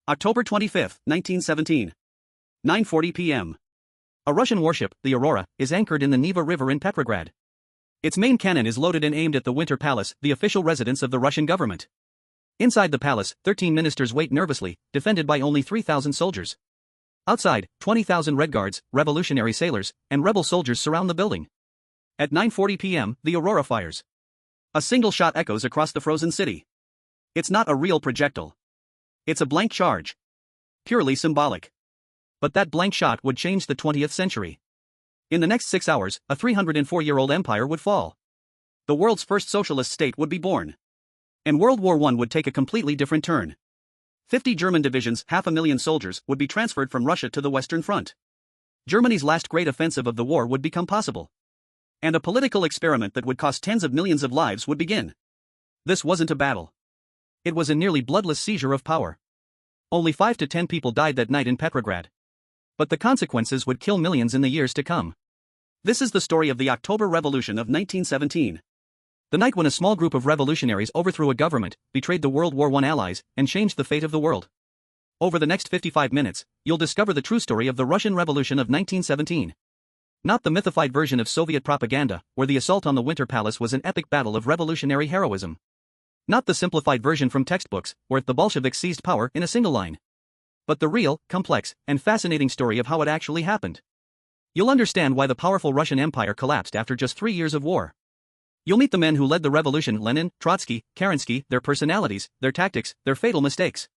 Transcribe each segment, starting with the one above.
October 25, 1917. 9:40 p.m. A Russian warship, the Aurora, is anchored in the Neva River in Petrograd. Its main cannon is loaded and aimed at the Winter Palace, the official residence of the Russian government. Inside the palace, 13 ministers wait nervously, defended by only 3,000 soldiers. Outside, 20,000 Red Guards, revolutionary sailors, and rebel soldiers surround the building. At 9:40 p.m., the Aurora fires. A single shot echoes across the frozen city. It's not a real projectile. It's a blank charge. Purely symbolic. But that blank shot would change the 20th century. In the next 6 hours, a 304-year-old empire would fall. The world's first socialist state would be born. And World War I would take a completely different turn. 50 German divisions, 500,000 soldiers, would be transferred from Russia to the Western Front. Germany's last great offensive of the war would become possible. And a political experiment that would cost tens of millions of lives would begin. This wasn't a battle. It was a nearly bloodless seizure of power. Only 5 to 10 people died that night in Petrograd. But the consequences would kill millions in the years to come. This is the story of the October Revolution of 1917. The night when a small group of revolutionaries overthrew a government, betrayed the World War I allies, and changed the fate of the world. Over the next 55 minutes, you'll discover the true story of the Russian Revolution of 1917. Not the mythified version of Soviet propaganda, where the assault on the Winter Palace was an epic battle of revolutionary heroism. Not the simplified version from textbooks, where the Bolsheviks seized power in a single line. But the real, complex, and fascinating story of how it actually happened. You'll understand why the powerful Russian Empire collapsed after just 3 years of war. You'll meet the men who led the revolution: Lenin, Trotsky, Kerensky, their personalities, their tactics, their fatal mistakes.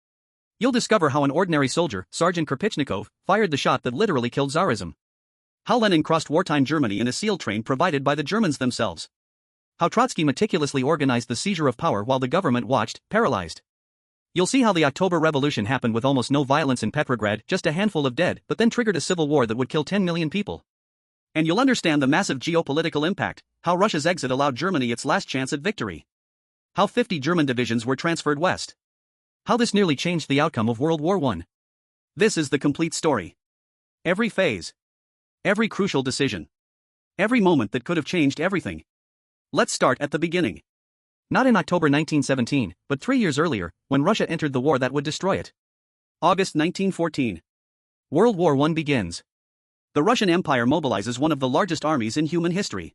You'll discover how an ordinary soldier, Sergeant Kirpichnikov, fired the shot that literally killed Tsarism. How Lenin crossed wartime Germany in a SEAL train provided by the Germans themselves. How Trotsky meticulously organized the seizure of power while the government watched, paralyzed. You'll see how the October Revolution happened with almost no violence in Petrograd, just a handful of dead, but then triggered a civil war that would kill 10 million people. And you'll understand the massive geopolitical impact, how Russia's exit allowed Germany its last chance at victory. How 50 German divisions were transferred west. How this nearly changed the outcome of World War I. This is the complete story. Every phase. Every crucial decision. Every moment that could have changed everything. Let's start at the beginning. Not in October 1917, but 3 years earlier, when Russia entered the war that would destroy it. August 1914. World War I begins. The Russian Empire mobilizes one of the largest armies in human history.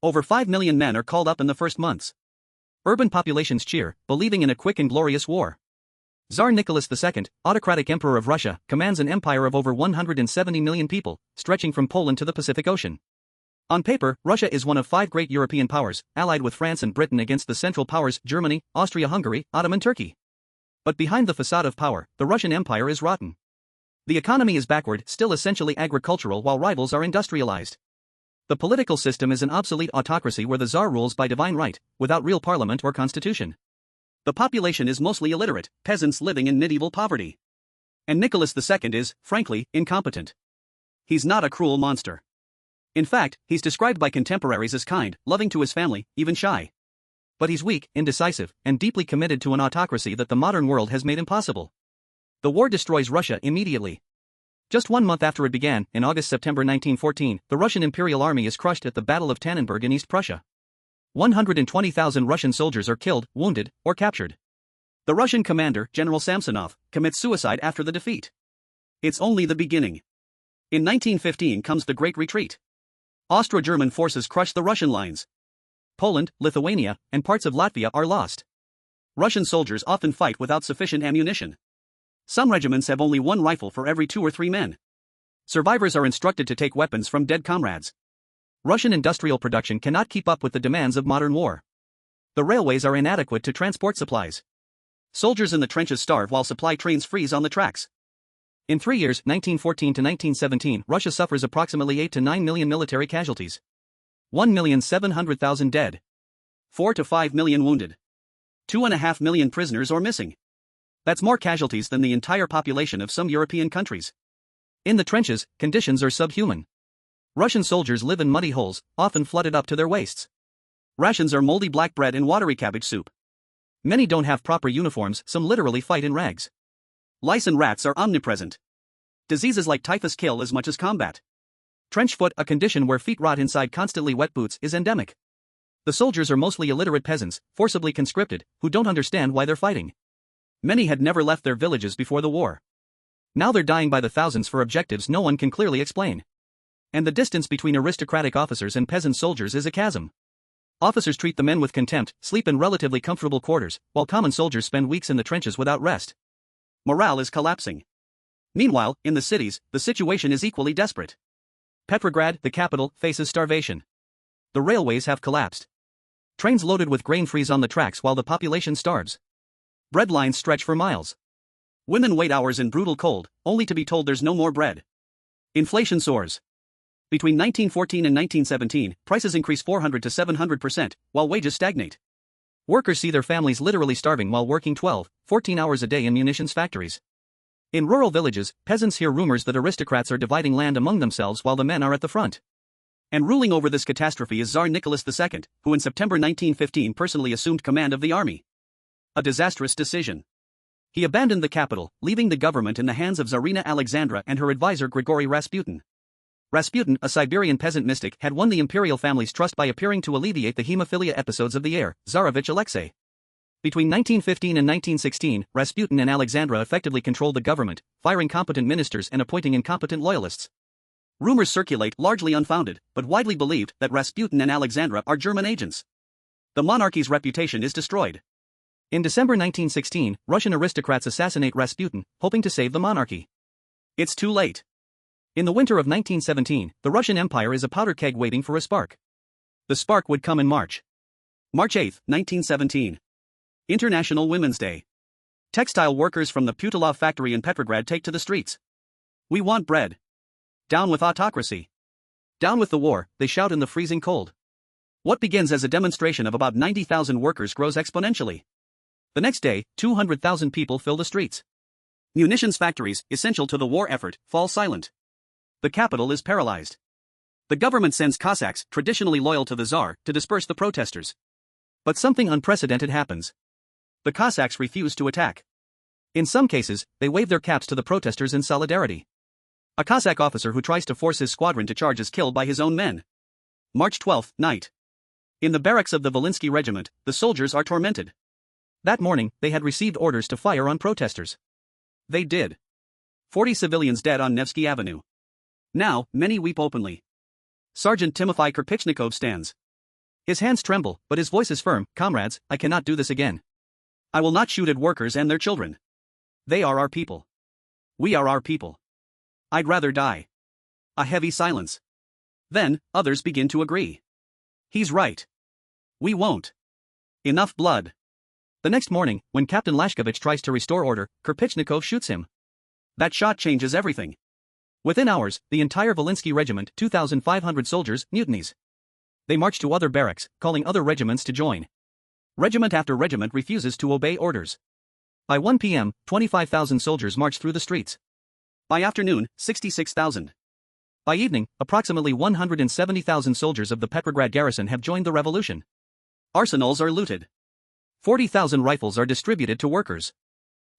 Over 5 million men are called up in the first months. Urban populations cheer, believing in a quick and glorious war. Tsar Nicholas II, autocratic emperor of Russia, commands an empire of over 170 million people, stretching from Poland to the Pacific Ocean. On paper, Russia is one of 5 great European powers, allied with France and Britain against the Central Powers: Germany, Austria-Hungary, Ottoman Turkey. But behind the facade of power, the Russian Empire is rotten. The economy is backward, still essentially agricultural, while rivals are industrialized. The political system is an obsolete autocracy where the Tsar rules by divine right, without real parliament or constitution. The population is mostly illiterate, peasants living in medieval poverty. And Nicholas II is, frankly, incompetent. He's not a cruel monster. In fact, he's described by contemporaries as kind, loving to his family, even shy. But he's weak, indecisive, and deeply committed to an autocracy that the modern world has made impossible. The war destroys Russia immediately. Just 1 month after it began, in August-September 1914, the Russian Imperial Army is crushed at the Battle of Tannenberg in East Prussia. 120,000 Russian soldiers are killed, wounded, or captured. The Russian commander, General Samsonov, commits suicide after the defeat. It's only the beginning. In 1915 comes the Great Retreat. Austro-German forces crush the Russian lines. Poland, Lithuania, and parts of Latvia are lost. Russian soldiers often fight without sufficient ammunition. Some regiments have only 1 rifle for every 2 or 3 men. Survivors are instructed to take weapons from dead comrades. Russian industrial production cannot keep up with the demands of modern war. The railways are inadequate to transport supplies. Soldiers in the trenches starve while supply trains freeze on the tracks. In 3 years, 1914 to 1917, Russia suffers approximately 8 to 9 million military casualties. 1,700,000 dead. 4 to 5 million wounded. 2.5 million prisoners or missing. That's more casualties than the entire population of some European countries. In the trenches, conditions are subhuman. Russian soldiers live in muddy holes, often flooded up to their waists. Rations are moldy black bread and watery cabbage soup. Many don't have proper uniforms, some literally fight in rags. Lice and rats are omnipresent. Diseases like typhus kill as much as combat. Trench foot, a condition where feet rot inside constantly wet boots, is endemic. The soldiers are mostly illiterate peasants, forcibly conscripted, who don't understand why they're fighting. Many had never left their villages before the war. Now they're dying by the thousands for objectives no one can clearly explain. And the distance between aristocratic officers and peasant soldiers is a chasm. Officers treat the men with contempt, sleep in relatively comfortable quarters, while common soldiers spend weeks in the trenches without rest. Morale is collapsing. Meanwhile, in the cities, the situation is equally desperate. Petrograd, the capital, faces starvation. The railways have collapsed. Trains loaded with grain freeze on the tracks while the population starves. Bread lines stretch for miles. Women wait hours in brutal cold, only to be told there's no more bread. Inflation soars. Between 1914 and 1917, prices increase 400 to 700%, while wages stagnate. Workers see their families literally starving while working 12, 14 hours a day in munitions factories. In rural villages, peasants hear rumors that aristocrats are dividing land among themselves while the men are at the front. And ruling over this catastrophe is Tsar Nicholas II, who in September 1915 personally assumed command of the army. A disastrous decision. He abandoned the capital, leaving the government in the hands of Tsarina Alexandra and her advisor Grigory Rasputin. Rasputin, a Siberian peasant mystic, had won the imperial family's trust by appearing to alleviate the hemophilia episodes of the heir, Tsarevich Alexei. Between 1915 and 1916, Rasputin and Alexandra effectively controlled the government, firing competent ministers and appointing incompetent loyalists. Rumors circulate, largely unfounded, but widely believed, that Rasputin and Alexandra are German agents. The monarchy's reputation is destroyed. In December 1916, Russian aristocrats assassinate Rasputin, hoping to save the monarchy. It's too late. In the winter of 1917, the Russian Empire is a powder keg waiting for a spark. The spark would come in March. March 8, 1917. International Women's Day. Textile workers from the Putilov factory in Petrograd take to the streets. We want bread. Down with autocracy. Down with the war, they shout in the freezing cold. What begins as a demonstration of about 90,000 workers grows exponentially. The next day, 200,000 people fill the streets. Munitions factories, essential to the war effort, fall silent. The capital is paralyzed. The government sends Cossacks, traditionally loyal to the Tsar, to disperse the protesters. But something unprecedented happens. The Cossacks refuse to attack. In some cases, they wave their caps to the protesters in solidarity. A Cossack officer who tries to force his squadron to charge is killed by his own men. March 12, night. In the barracks of the Volinsky regiment, the soldiers are tormented. That morning, they had received orders to fire on protesters. They did. 40 civilians dead on Nevsky Avenue. Now, many weep openly. Sergeant Timofey Kirpichnikov stands. His hands tremble, but his voice is firm. Comrades, I cannot do this again. I will not shoot at workers and their children. They are our people. We are our people. I'd rather die. A heavy silence. Then, others begin to agree. He's right. We won't. Enough blood. The next morning, when Captain Lashkovich tries to restore order, Kirpichnikov shoots him. That shot changes everything. Within hours, the entire Volinsky regiment, 2,500 soldiers, mutinies. They march to other barracks, calling other regiments to join. Regiment after regiment refuses to obey orders. By 1 p.m., 25,000 soldiers march through the streets. By afternoon, 66,000. By evening, approximately 170,000 soldiers of the Petrograd garrison have joined the revolution. Arsenals are looted. 40,000 rifles are distributed to workers.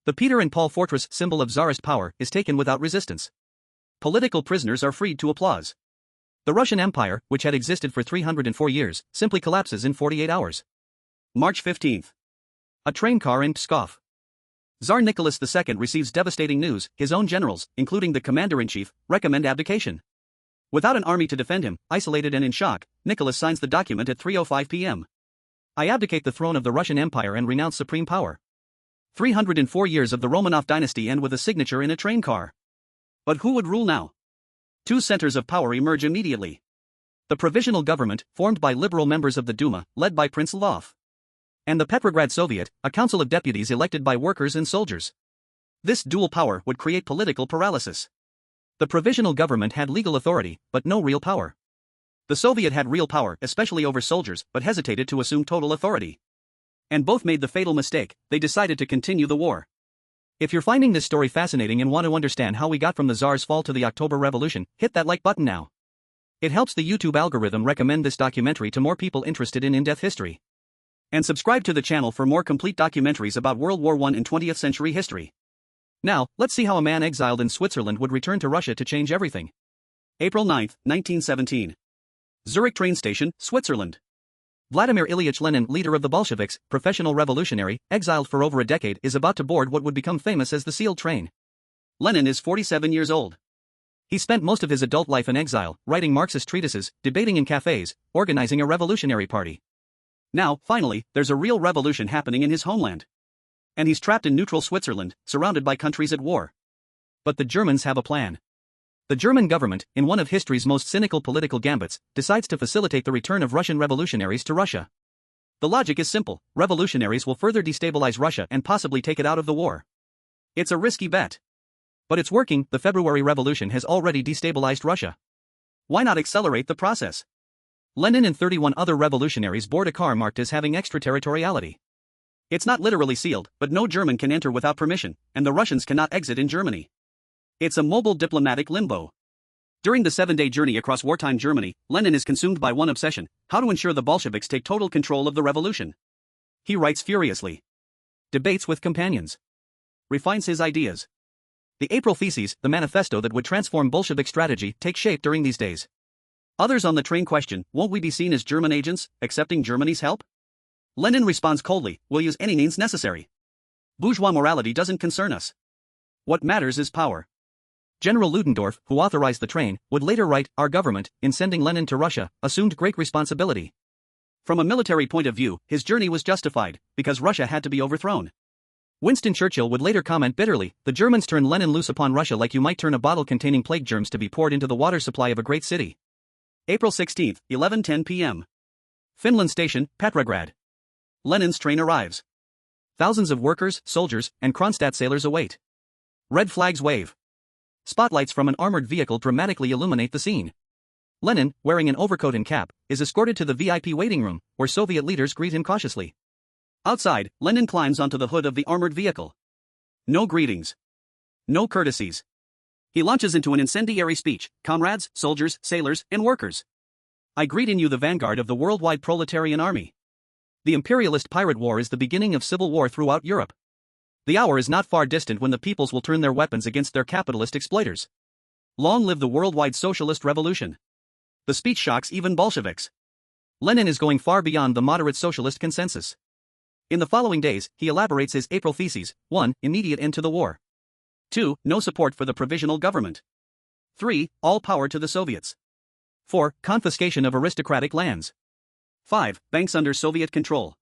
The Peter and Paul fortress, symbol of Tsarist power, is taken without resistance. Political prisoners are freed to applause. The Russian Empire, which had existed for 304 years, simply collapses in 48 hours. March 15. A train car in Pskov. Tsar Nicholas II receives devastating news. His own generals, including the commander-in-chief, recommend abdication. Without an army to defend him, isolated and in shock, Nicholas signs the document at 3:05 p.m. I abdicate the throne of the Russian Empire and renounce supreme power. 304 years of the Romanov dynasty end with a signature in a train car. But who would rule now? Two centers of power emerge immediately. The provisional government, formed by liberal members of the Duma, led by Prince Lvov. And the Petrograd Soviet, a council of deputies elected by workers and soldiers. This dual power would create political paralysis. The provisional government had legal authority, but no real power. The Soviet had real power, especially over soldiers, but hesitated to assume total authority. And both made the fatal mistake, they decided to continue the war. If you're finding this story fascinating and want to understand how we got from the Tsar's fall to the October Revolution, hit that like button now. It helps the YouTube algorithm recommend this documentary to more people interested in in-depth history. And subscribe to the channel for more complete documentaries about World War I and 20th century history. Now, let's see how a man exiled in Switzerland would return to Russia to change everything. April 9, 1917. Zurich train station, Switzerland. Vladimir Ilyich Lenin, leader of the Bolsheviks, professional revolutionary, exiled for over a decade, is about to board what would become famous as the sealed train. Lenin is 47 years old. He spent most of his adult life in exile, writing Marxist treatises, debating in cafes, organizing a revolutionary party. Now, finally, there's a real revolution happening in his homeland. And he's trapped in neutral Switzerland, surrounded by countries at war. But the Germans have a plan. The German government, in one of history's most cynical political gambits, decides to facilitate the return of Russian revolutionaries to Russia. The logic is simple: revolutionaries will further destabilize Russia and possibly take it out of the war. It's a risky bet. But it's working. The February Revolution has already destabilized Russia. Why not accelerate the process? Lenin and 31 other revolutionaries board a car marked as having extraterritoriality. It's not literally sealed, but no German can enter without permission, and the Russians cannot exit in Germany. It's a mobile diplomatic limbo. During the 7-day journey across wartime Germany, Lenin is consumed by one obsession: how to ensure the Bolsheviks take total control of the revolution. He writes furiously. Debates with companions. Refines his ideas. The April Theses, the manifesto that would transform Bolshevik strategy, take shape during these days. Others on the train question: won't we be seen as German agents, accepting Germany's help? Lenin responds coldly: we'll use any means necessary. Bourgeois morality doesn't concern us. What matters is power. General Ludendorff, who authorized the train, would later write, our government, in sending Lenin to Russia, assumed great responsibility. From a military point of view, his journey was justified, because Russia had to be overthrown. Winston Churchill would later comment bitterly, the Germans turned Lenin loose upon Russia like you might turn a bottle containing plague germs to be poured into the water supply of a great city. April 16, 11:10 p.m. Finland Station, Petrograd. Lenin's train arrives. Thousands of workers, soldiers, and Kronstadt sailors await. Red flags wave. Spotlights from an armored vehicle dramatically illuminate the scene. Lenin, wearing an overcoat and cap, is escorted to the VIP waiting room, where Soviet leaders greet him cautiously. Outside, Lenin climbs onto the hood of the armored vehicle. No greetings. No courtesies. He launches into an incendiary speech: comrades, soldiers, sailors, and workers. I greet in you the vanguard of the worldwide proletarian army. The imperialist pirate war is the beginning of civil war throughout Europe. The hour is not far distant when the peoples will turn their weapons against their capitalist exploiters. Long live the worldwide socialist revolution. The speech shocks even Bolsheviks. Lenin is going far beyond the moderate socialist consensus. In the following days, he elaborates his April Theses: 1. Immediate end to the war. 2. No support for the provisional government. 3. All power to the Soviets. 4. Confiscation of aristocratic lands. 5. Banks under Soviet control.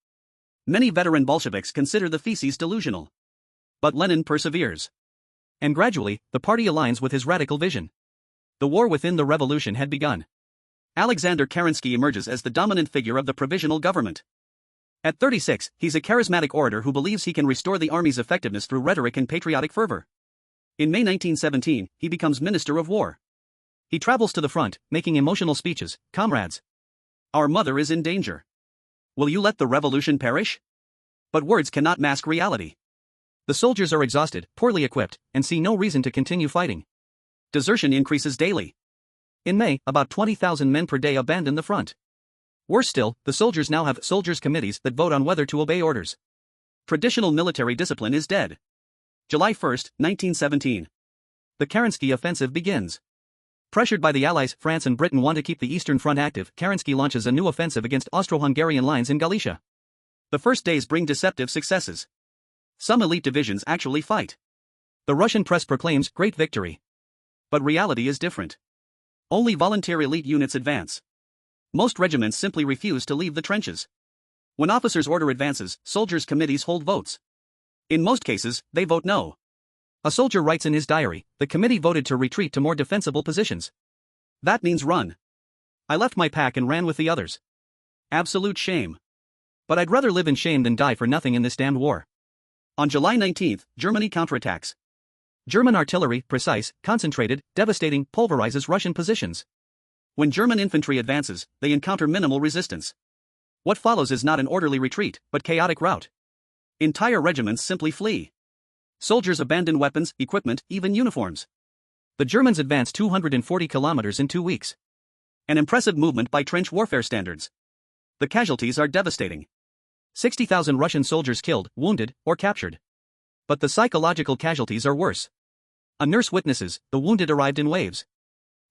Many veteran Bolsheviks consider the theses delusional. But Lenin perseveres. And gradually, the party aligns with his radical vision. The war within the revolution had begun. Alexander Kerensky emerges as the dominant figure of the provisional government. At 36, he's a charismatic orator who believes he can restore the army's effectiveness through rhetoric and patriotic fervor. In May 1917, he becomes Minister of War. He travels to the front, making emotional speeches: comrades, our mother is in danger. Will you let the revolution perish? But words cannot mask reality. The soldiers are exhausted, poorly equipped, and see no reason to continue fighting. Desertion increases daily. In May, about 20,000 men per day abandon the front. Worse still, the soldiers now have soldiers' committees that vote on whether to obey orders. Traditional military discipline is dead. July 1, 1917. The Kerensky offensive begins. Pressured by the Allies, France and Britain want to keep the Eastern Front active. Kerensky launches a new offensive against Austro-Hungarian lines in Galicia. The first days bring deceptive successes. Some elite divisions actually fight. The Russian press proclaims great victory. But reality is different. Only volunteer elite units advance. Most regiments simply refuse to leave the trenches. When officers order advances, soldiers' committees hold votes. In most cases, they vote no. A soldier writes in his diary, the committee voted to retreat to more defensible positions. That means run. I left my pack and ran with the others. Absolute shame. But I'd rather live in shame than die for nothing in this damned war. On July 19, Germany counterattacks. German artillery, precise, concentrated, devastating, pulverizes Russian positions. When German infantry advances, they encounter minimal resistance. What follows is not an orderly retreat, but chaotic rout. Entire regiments simply flee. Soldiers abandon weapons, equipment, even uniforms. The Germans advance 240 kilometers in 2 weeks. An impressive movement by trench warfare standards. The casualties are devastating. 60,000 Russian soldiers killed, wounded, or captured. But the psychological casualties are worse. A nurse witnesses, the wounded arrived in waves.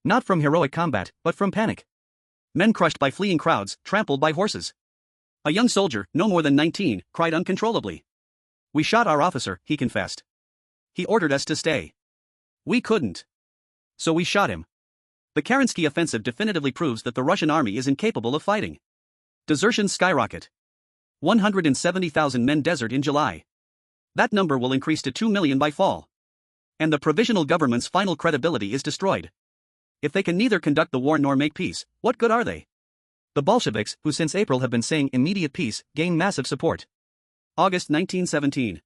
Not from heroic combat, but from panic. Men crushed by fleeing crowds, trampled by horses. A young soldier, no more than 19, cried uncontrollably. "We shot our officer," he confessed. "He ordered us to stay. We couldn't. So we shot him." The Kerensky offensive definitively proves that the Russian army is incapable of fighting. Desertions skyrocket. 170,000 men desert in July. That number will increase to 2 million by fall. And the provisional government's final credibility is destroyed. If they can neither conduct the war nor make peace, what good are they? The Bolsheviks, who since April have been saying immediate peace, gain massive support. August 1917.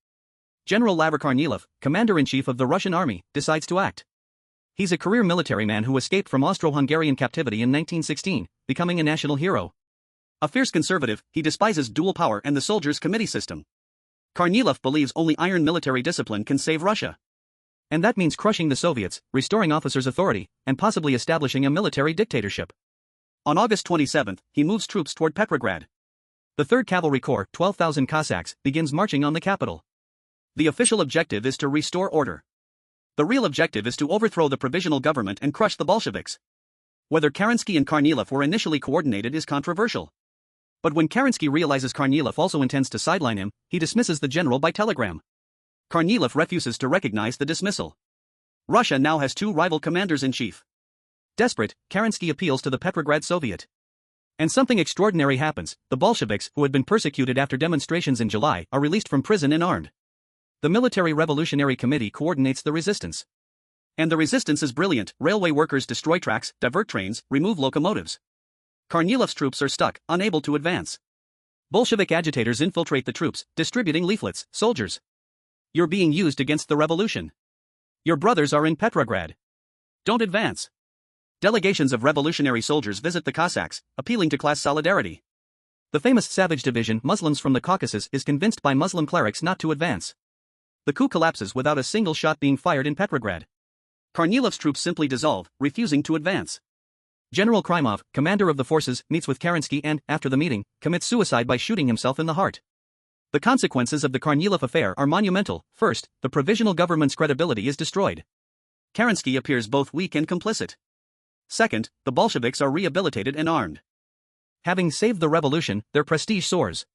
General Lavr Kornilov, commander-in-chief of the Russian army, decides to act. He's a career military man who escaped from Austro-Hungarian captivity in 1916, becoming a national hero. A fierce conservative, he despises dual power and the soldiers' committee system. Kornilov believes only iron military discipline can save Russia. And that means crushing the Soviets, restoring officers' authority, and possibly establishing a military dictatorship. On August 27, he moves troops toward Petrograd. The 3rd Cavalry Corps, 12,000 Cossacks, begins marching on the capital. The official objective is to restore order. The real objective is to overthrow the provisional government and crush the Bolsheviks. Whether Kerensky and Kornilov were initially coordinated is controversial. But when Kerensky realizes Kornilov also intends to sideline him, he dismisses the general by telegram. Kornilov refuses to recognize the dismissal. Russia now has 2 rival commanders-in-chief. Desperate, Kerensky appeals to the Petrograd Soviet. And something extraordinary happens. The Bolsheviks, who had been persecuted after demonstrations in July, are released from prison and armed. The Military Revolutionary Committee coordinates the resistance. And the resistance is brilliant. Railway workers destroy tracks, divert trains, remove locomotives. Kornilov's troops are stuck, unable to advance. Bolshevik agitators infiltrate the troops, distributing leaflets. "Soldiers, you're being used against the revolution. Your brothers are in Petrograd. Don't advance." Delegations of revolutionary soldiers visit the Cossacks, appealing to class solidarity. The famous Savage Division, Muslims from the Caucasus, is convinced by Muslim clerics not to advance. The coup collapses without a single shot being fired in Petrograd. Kornilov's troops simply dissolve, refusing to advance. General Krymov, commander of the forces, meets with Kerensky and, after the meeting, commits suicide by shooting himself in the heart. The consequences of the Kornilov affair are monumental. First, the provisional government's credibility is destroyed. Kerensky appears both weak and complicit. Second, the Bolsheviks are rehabilitated and armed. Having saved the revolution, their prestige soars.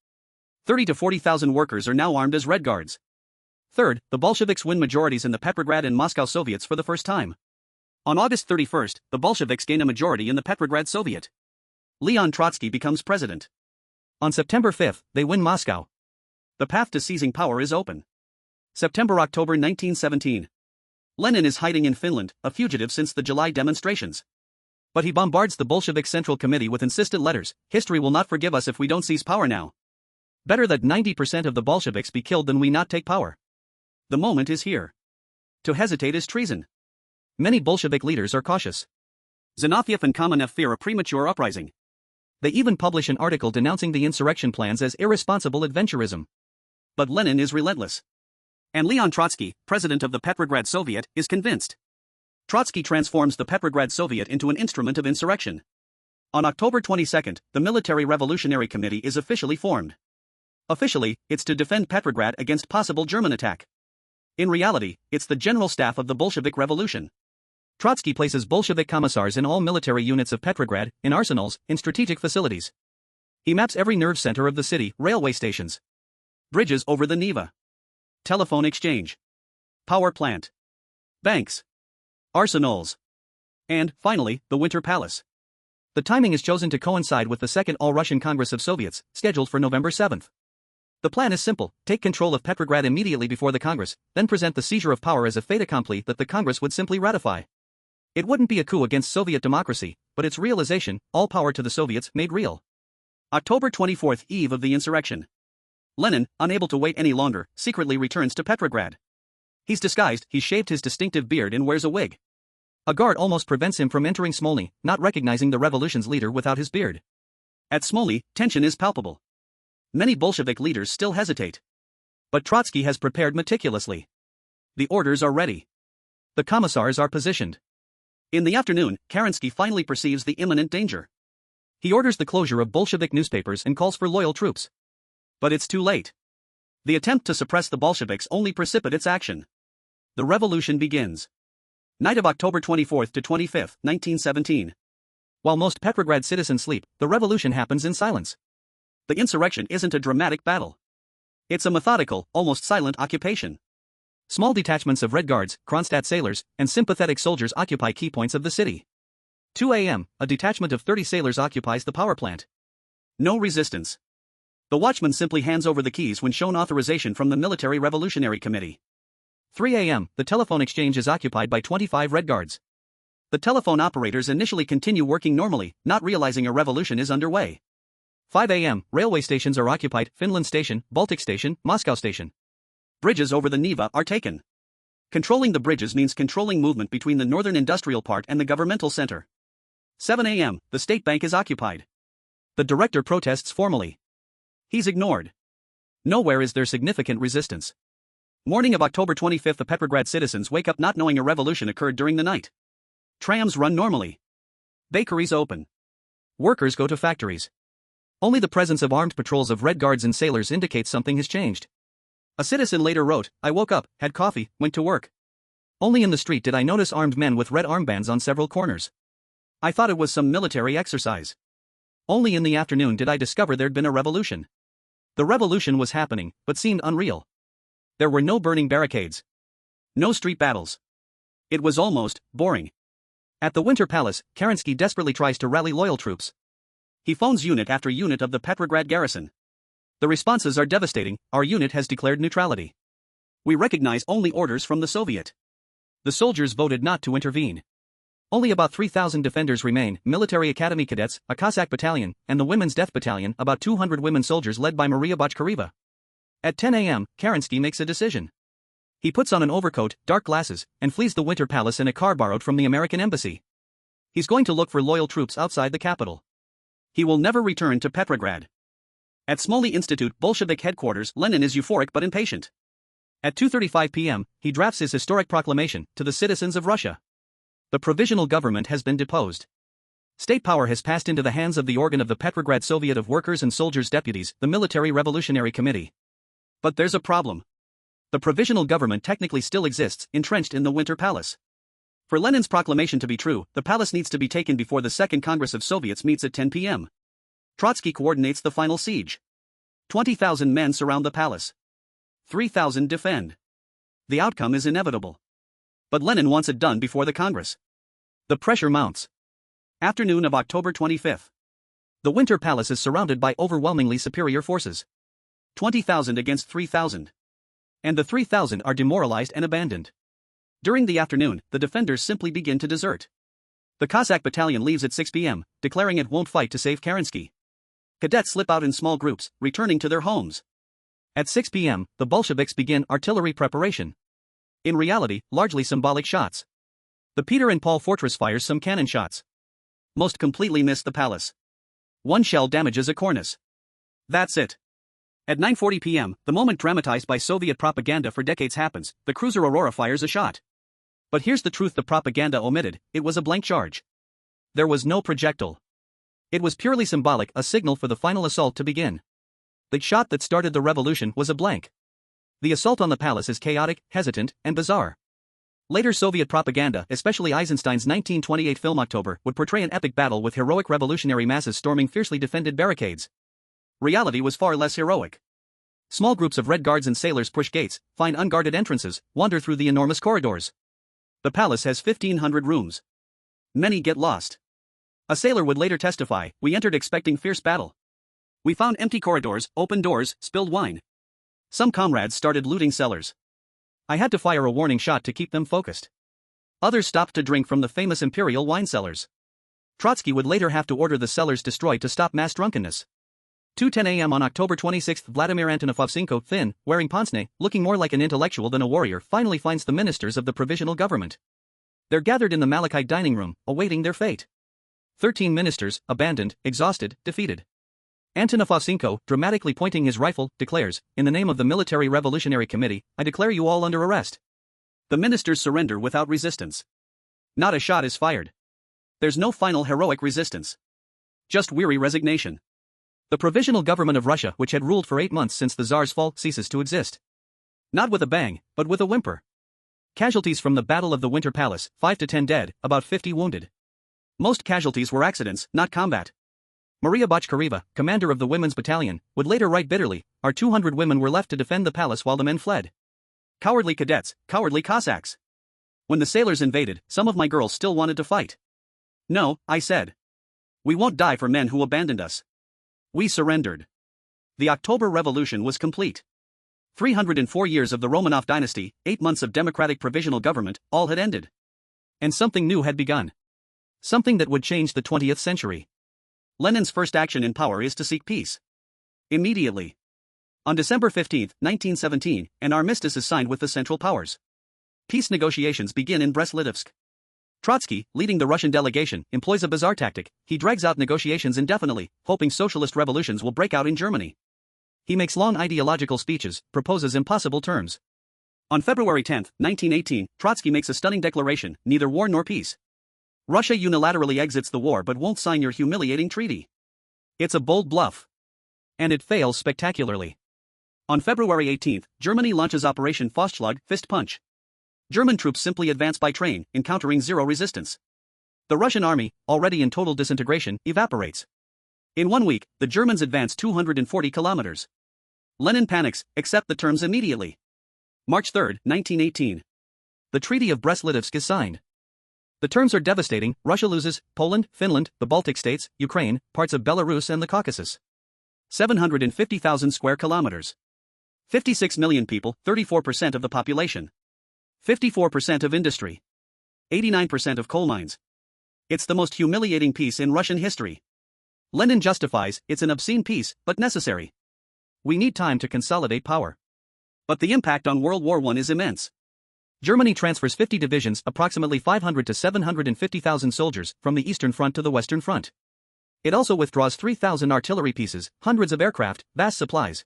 30 to 40,000 workers are now armed as Red Guards. Third, the Bolsheviks win majorities in the Petrograd and Moscow Soviets for the first time. On August 31, the Bolsheviks gain a majority in the Petrograd Soviet. Leon Trotsky becomes president. On September 5, they win Moscow. The path to seizing power is open. September-October 1917. Lenin is hiding in Finland, a fugitive since the July demonstrations. But he bombards the Bolshevik Central Committee with insistent letters. "History will not forgive us if we don't seize power now. Better that 90% of the Bolsheviks be killed than we not take power. The moment is here. To hesitate is treason." Many Bolshevik leaders are cautious. Zinoviev and Kamenev fear a premature uprising. They even publish an article denouncing the insurrection plans as irresponsible adventurism. But Lenin is relentless. And Leon Trotsky, president of the Petrograd Soviet, is convinced. Trotsky transforms the Petrograd Soviet into an instrument of insurrection. On October 22, the Military Revolutionary Committee is officially formed. Officially, it's to defend Petrograd against possible German attack. In reality, it's the general staff of the Bolshevik Revolution. Trotsky places Bolshevik commissars in all military units of Petrograd, in arsenals, in strategic facilities. He maps every nerve center of the city, railway stations, bridges over the Neva, telephone exchange, power plant, banks, arsenals, and, finally, the Winter Palace. The timing is chosen to coincide with the Second All-Russian Congress of Soviets, scheduled for November 7. The plan is simple: take control of Petrograd immediately before the Congress, then present the seizure of power as a fait accompli that the Congress would simply ratify. It wouldn't be a coup against Soviet democracy, but its realization, all power to the Soviets, made real. October 24, eve of the insurrection. Lenin, unable to wait any longer, secretly returns to Petrograd. He's disguised, he's shaved his distinctive beard and wears a wig. A guard almost prevents him from entering Smolny, not recognizing the revolution's leader without his beard. At Smolny, tension is palpable. Many Bolshevik leaders still hesitate. But Trotsky has prepared meticulously. The orders are ready. The commissars are positioned. In the afternoon, Kerensky finally perceives the imminent danger. He orders the closure of Bolshevik newspapers and calls for loyal troops. But it's too late. The attempt to suppress the Bolsheviks only precipitates action. The revolution begins. Night of October 24 to 25, 1917. While most Petrograd citizens sleep, the revolution happens in silence. The insurrection isn't a dramatic battle. It's a methodical, almost silent occupation. Small detachments of Red Guards, Kronstadt sailors, and sympathetic soldiers occupy key points of the city. 2 a.m., a detachment of 30 sailors occupies the power plant. No resistance. The watchman simply hands over the keys when shown authorization from the Military Revolutionary Committee. 3 a.m., the telephone exchange is occupied by 25 Red Guards. The telephone operators initially continue working normally, not realizing a revolution is underway. 5 a.m., railway stations are occupied, Finland Station, Baltic Station, Moscow Station. Bridges over the Neva are taken. Controlling the bridges means controlling movement between the northern industrial part and the governmental center. 7 a.m., the State Bank is occupied. The director protests formally. He's ignored. Nowhere is there significant resistance. Morning of October 25th, the Petrograd citizens wake up not knowing a revolution occurred during the night. Trams run normally. Bakeries open. Workers go to factories. Only the presence of armed patrols of Red Guards and sailors indicates something has changed. A citizen later wrote, "I woke up, had coffee, went to work. Only in the street did I notice armed men with red armbands on several corners. I thought it was some military exercise. Only in the afternoon did I discover there'd been a revolution." The revolution was happening, but seemed unreal. There were no burning barricades. No street battles. It was almost boring. At the Winter Palace, Kerensky desperately tries to rally loyal troops. He phones unit after unit of the Petrograd garrison. The responses are devastating. "Our unit has declared neutrality. We recognize only orders from the Soviet." The soldiers voted not to intervene. Only about 3,000 defenders remain, military academy cadets, a Cossack battalion, and the Women's Death Battalion, about 200 women soldiers led by Maria Bochkareva. At 10 a.m., Kerensky makes a decision. He puts on an overcoat, dark glasses, and flees the Winter Palace in a car borrowed from the American embassy. He's going to look for loyal troops outside the capital. He will never return to Petrograd. At Smolny Institute Bolshevik headquarters, Lenin is euphoric but impatient. At 2:35 p.m., he drafts his historic proclamation to the citizens of Russia. The provisional government has been deposed. State power has passed into the hands of the organ of the Petrograd Soviet of Workers' and Soldiers' Deputies, the Military Revolutionary Committee. But there's a problem. The provisional government technically still exists, entrenched in the Winter Palace. For Lenin's proclamation to be true, the palace needs to be taken before the Second Congress of Soviets meets at 10 p.m. Trotsky coordinates the final siege. 20,000 men surround the palace. 3,000 defend. The outcome is inevitable. But Lenin wants it done before the Congress. The pressure mounts. Afternoon of October 25th. The Winter Palace is surrounded by overwhelmingly superior forces. 20,000 against 3,000. And the 3,000 are demoralized and abandoned. During the afternoon, the defenders simply begin to desert. The Cossack battalion leaves at 6 p.m., declaring it won't fight to save Kerensky. Cadets slip out in small groups, returning to their homes. At 6 p.m., the Bolsheviks begin artillery preparation. In reality, largely symbolic shots. The Peter and Paul fortress fires some cannon shots. Most completely miss the palace. One shell damages a cornice. That's it. At 9:40 p.m., the moment dramatized by Soviet propaganda for decades happens. The cruiser Aurora fires a shot. But here's the truth the propaganda omitted: it was a blank charge. There was no projectile. It was purely symbolic, a signal for the final assault to begin. The shot that started the revolution was a blank. The assault on the palace is chaotic, hesitant, and bizarre. Later Soviet propaganda, especially Eisenstein's 1928 film October, would portray an epic battle with heroic revolutionary masses storming fiercely defended barricades. Reality was far less heroic. Small groups of Red Guards and sailors push gates, find unguarded entrances, wander through the enormous corridors. The palace has 1,500 rooms. Many get lost. A sailor would later testify, "We entered expecting fierce battle. We found empty corridors, open doors, spilled wine. Some comrades started looting cellars. I had to fire a warning shot to keep them focused. Others stopped to drink from the famous imperial wine cellars." Trotsky would later have to order the cellars destroyed to stop mass drunkenness. 2:10 a.m. on October 26, Vladimir Antonovchenko, thin, wearing pince-nez, looking more like an intellectual than a warrior, finally finds the ministers of the provisional government. They're gathered in the Malachite dining room, awaiting their fate. 13 ministers, abandoned, exhausted, defeated. Antonovchenko, dramatically pointing his rifle, declares, "In the name of the Military Revolutionary Committee, I declare you all under arrest." The ministers surrender without resistance. Not a shot is fired. There's no final heroic resistance. Just weary resignation. The provisional government of Russia, which had ruled for 8 months since the Tsar's fall, ceases to exist. Not with a bang, but with a whimper. Casualties from the Battle of the Winter Palace: 5 to 10 dead, about 50 wounded. Most casualties were accidents, not combat. Maria Botchkareva, commander of the women's battalion, would later write bitterly, "Our 200 women were left to defend the palace while the men fled. Cowardly cadets, cowardly Cossacks. When the sailors invaded, some of my girls still wanted to fight. No, I said. We won't die for men who abandoned us. We surrendered." The October Revolution was complete. 304 years of the Romanov dynasty, 8 months of democratic provisional government, all had ended. And something new had begun. Something that would change the 20th century. Lenin's first action in power is to seek peace. Immediately. On December 15, 1917, an armistice is signed with the Central Powers. Peace negotiations begin in Brest-Litovsk. Trotsky, leading the Russian delegation, employs a bizarre tactic. He drags out negotiations indefinitely, hoping socialist revolutions will break out in Germany. He makes long ideological speeches, proposes impossible terms. On February 10, 1918, Trotsky makes a stunning declaration: neither war nor peace. Russia unilaterally exits the war but won't sign your humiliating treaty. It's a bold bluff. And it fails spectacularly. On February 18, Germany launches Operation Faustschlag, Fist Punch. German troops simply advance by train, encountering zero resistance. The Russian army, already in total disintegration, evaporates. In 1 week, the Germans advance 240 kilometers. Lenin panics, accept the terms immediately. March 3, 1918. The Treaty of Brest-Litovsk is signed. The terms are devastating. Russia loses Poland, Finland, the Baltic states, Ukraine, parts of Belarus and the Caucasus. 750,000 square kilometers. 56 million people, 34% of the population. 54% of industry. 89% of coal mines. It's the most humiliating peace in Russian history. Lenin justifies, it's an obscene peace, but necessary. We need time to consolidate power. But the impact on World War I is immense. Germany transfers 50 divisions, approximately 500 to 750,000 soldiers, from the Eastern Front to the Western Front. It also withdraws 3,000 artillery pieces, hundreds of aircraft, vast supplies.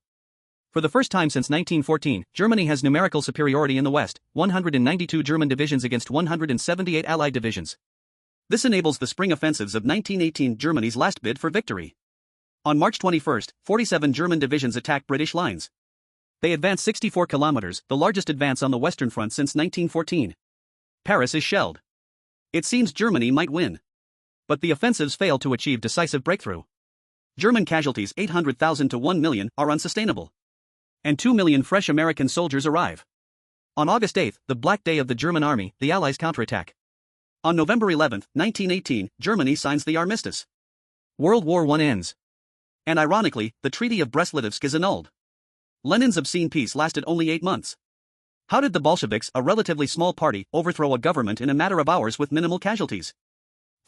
For the first time since 1914, Germany has numerical superiority in the West, 192 German divisions against 178 Allied divisions. This enables the spring offensives of 1918, Germany's last bid for victory. On March 21, 47 German divisions attack British lines. They advance 64 kilometers, the largest advance on the Western Front since 1914. Paris is shelled. It seems Germany might win. But the offensives fail to achieve decisive breakthrough. German casualties, 800,000 to 1 million, are unsustainable. And 2 million fresh American soldiers arrive. On August 8, the Black Day of the German army, the Allies counterattack. On November 11, 1918, Germany signs the armistice. World War I ends. And ironically, the Treaty of Brest-Litovsk is annulled. Lenin's obscene peace lasted only 8 months. How did the Bolsheviks, a relatively small party, overthrow a government in a matter of hours with minimal casualties?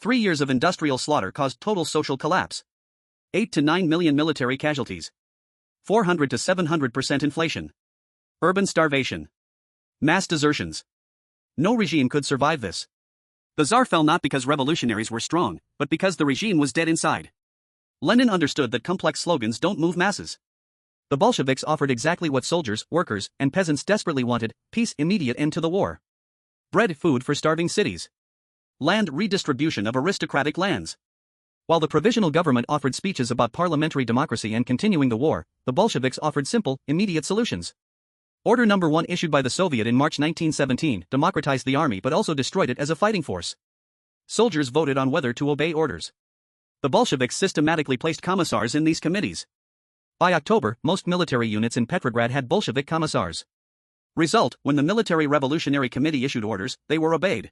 3 years of industrial slaughter caused total social collapse. 8 to 9 million military casualties. 400 to 700% inflation. Urban starvation. Mass desertions. No regime could survive this. The Tsar fell not because revolutionaries were strong, but because the regime was dead inside. Lenin understood that complex slogans don't move masses. The Bolsheviks offered exactly what soldiers, workers, and peasants desperately wanted: peace, immediate end to the war. Bread, food for starving cities. Land, redistribution of aristocratic lands. While the provisional government offered speeches about parliamentary democracy and continuing the war, the Bolsheviks offered simple, immediate solutions. Order No. 1, issued by the Soviet in March 1917, democratized the army but also destroyed it as a fighting force. Soldiers voted on whether to obey orders. The Bolsheviks systematically placed commissars in these committees. By October, most military units in Petrograd had Bolshevik commissars. Result: when the Military Revolutionary Committee issued orders, they were obeyed.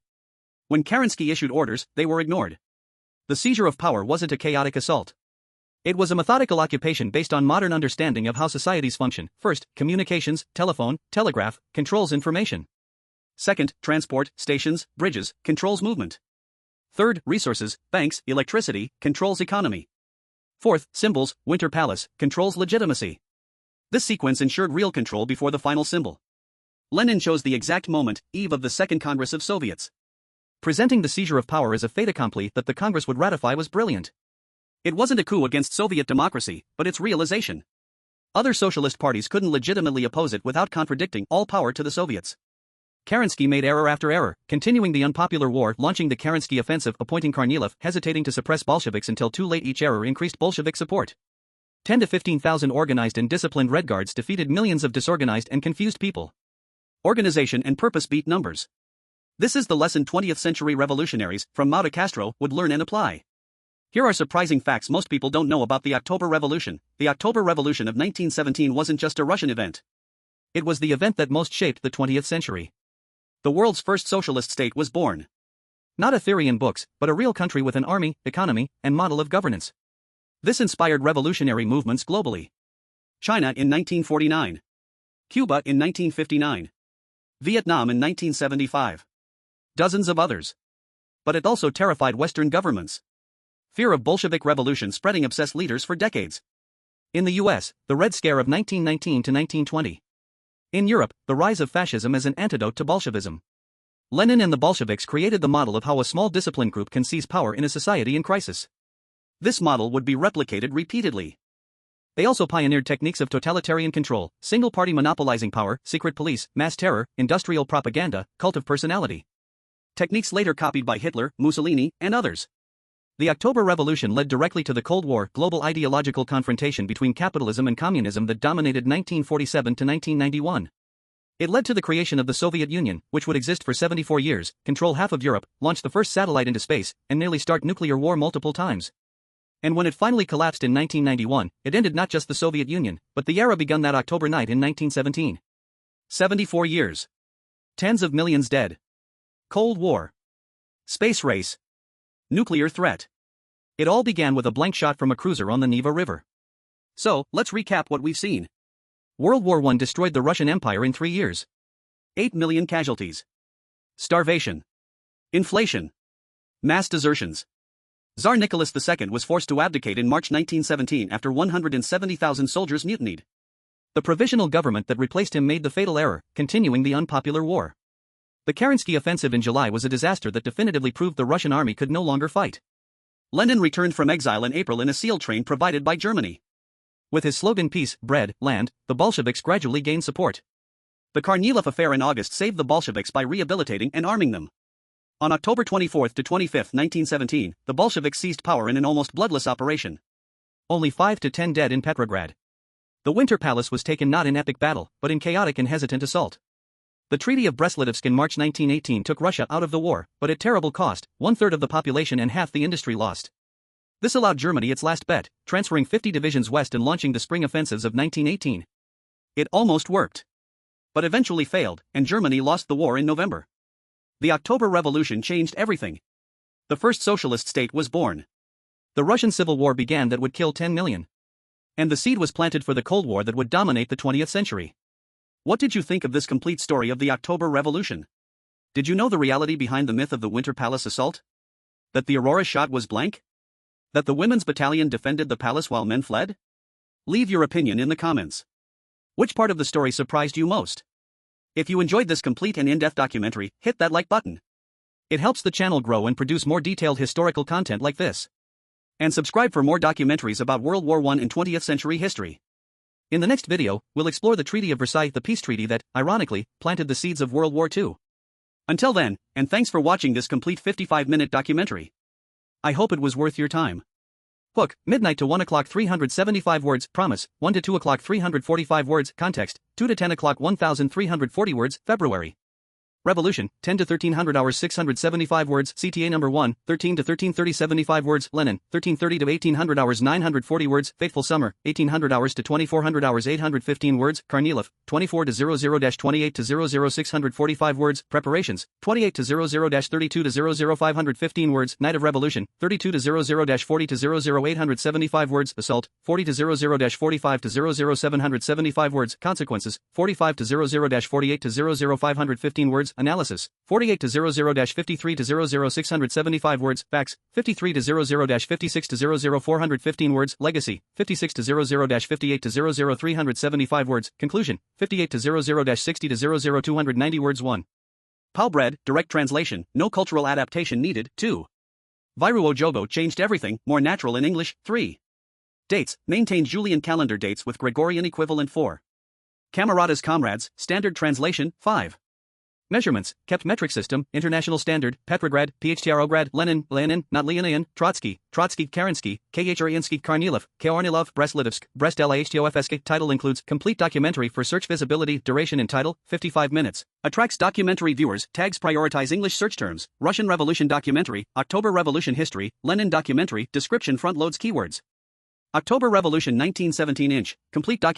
When Kerensky issued orders, they were ignored. The seizure of power wasn't a chaotic assault. It was a methodical occupation based on modern understanding of how societies function. First, communications, telephone, telegraph, controls information. Second, transport, stations, bridges, controls movement. Third, resources, banks, electricity, controls economy. Fourth, symbols, Winter Palace, controls legitimacy. This sequence ensured real control before the final symbol. Lenin chose the exact moment, eve of the Second Congress of Soviets. Presenting the seizure of power as a fait accompli that the Congress would ratify was brilliant. It wasn't a coup against Soviet democracy, but its realization. Other socialist parties couldn't legitimately oppose it without contradicting all power to the Soviets. Kerensky made error after error, continuing the unpopular war, launching the Kerensky offensive, appointing Kornilov, hesitating to suppress Bolsheviks until too late. Each error increased Bolshevik support. 10 to 15,000 organized and disciplined Red Guards defeated millions of disorganized and confused people. Organization and purpose beat numbers. This is the lesson 20th century revolutionaries, from Mao to Castro, would learn and apply. Here are surprising facts most people don't know about the October Revolution. The October Revolution of 1917 wasn't just a Russian event. It was the event that most shaped the 20th century. The world's first socialist state was born. Not a theory in books, but a real country with an army, economy, and model of governance. This inspired revolutionary movements globally. China in 1949. Cuba in 1959. Vietnam in 1975. Dozens of others. But it also terrified Western governments. Fear of Bolshevik revolution spreading obsessed leaders for decades. In the US, the Red Scare of 1919 to 1920. In Europe, the rise of fascism as an antidote to Bolshevism. Lenin and the Bolsheviks created the model of how a small disciplined group can seize power in a society in crisis. This model would be replicated repeatedly. They also pioneered techniques of totalitarian control, single-party monopolizing power, secret police, mass terror, industrial propaganda, cult of personality. Techniques later copied by Hitler, Mussolini, and others. The October Revolution led directly to the Cold War, global ideological confrontation between capitalism and communism that dominated 1947 to 1991. It led to the creation of the Soviet Union, which would exist for 74 years, control half of Europe, launch the first satellite into space, and nearly start nuclear war multiple times. And when it finally collapsed in 1991, it ended not just the Soviet Union, but the era begun that October night in 1917. 74 years. Tens of millions dead. Cold War. Space race. Nuclear threat. It all began with a blank shot from a cruiser on the Neva River. So, let's recap what we've seen. World War I destroyed the Russian Empire in 3 years. 8 million casualties. Starvation. Inflation. Mass desertions. Tsar Nicholas II was forced to abdicate in March 1917 after 170,000 soldiers mutinied. The provisional government that replaced him made the fatal error, continuing the unpopular war. The Kerensky offensive in July was a disaster that definitively proved the Russian army could no longer fight. Lenin returned from exile in April in a SEAL train provided by Germany. With his slogan peace, bread, land, the Bolsheviks gradually gained support. The Kornilov affair in August saved the Bolsheviks by rehabilitating and arming them. On October 24 to 25, 1917, the Bolsheviks seized power in an almost bloodless operation. Only 5 to 10 dead in Petrograd. The Winter Palace was taken not in epic battle, but in chaotic and hesitant assault. The Treaty of Brest-Litovsk in March 1918 took Russia out of the war, but at terrible cost, 1/3 of the population and half the industry lost. This allowed Germany its last bet, transferring 50 divisions west and launching the spring offensives of 1918. It almost worked. But eventually failed, and Germany lost the war in November. The October Revolution changed everything. The first socialist state was born. The Russian Civil War began that would kill 10 million. And the seed was planted for the Cold War that would dominate the 20th century. What did you think of this complete story of the October Revolution? Did you know the reality behind the myth of the Winter Palace assault? That the Aurora shot was blank? That the women's battalion defended the palace while men fled? Leave your opinion in the comments. Which part of the story surprised you most? If you enjoyed this complete and in-depth documentary, hit that like button. It helps the channel grow and produce more detailed historical content like this. And subscribe for more documentaries about World War I and 20th century history. In the next video, we'll explore the Treaty of Versailles, the peace treaty that, ironically, planted the seeds of World War II. Until then, and thanks for watching this complete 55-minute documentary. I hope it was worth your time. Hook, midnight to 1 o'clock 375 words, promise, 1 to 2 o'clock 345 words, context, 2 to 10 o'clock 1340 words, February. Revolution, 10 to 1300 hours 675 words, CTA number 1, 13 to 1330 75 words, Lenin, 1330 to 1800 hours 940 words, Fateful Summer, 1800 hours to 2400 hours 815 words, Kornilov, 24 to 00-28 to 00 645 words, Preparations, 28 to 00-32 to 00 515 words, Night of Revolution, 32 to 00-40 to 00 875 words, Assault, 40 to 00-45 to 00 775 words, Consequences, 45 to 00-48 to 00 515 words, Analysis, 48 to 00-53 to 00 675 words, Facts, 53 to 00-56 to 00 415 words, Legacy, 56 to 00-58 to 00 375 words, Conclusion, 58 to 00-60 to 00 290 words 1. Palbread, direct translation, no cultural adaptation needed, 2. Viruo Jogo changed everything, more natural in English, 3. Dates, maintained Julian calendar dates with Gregorian equivalent, 4. Camaradas comrades, standard translation, 5. Measurements, kept metric system, international standard, Petrograd, Phtrograd, Lenin, not Lenin, Trotsky, Kerensky, Khryansky, Karnilov, Kornilov, Brest-Litovsk, Brest-Litovsk. Title includes complete documentary for search visibility, duration in title, 55 minutes. Attracts documentary viewers, tags prioritize English search terms, Russian Revolution documentary, October Revolution history, Lenin documentary, description front loads keywords. October Revolution 1917 complete documentary.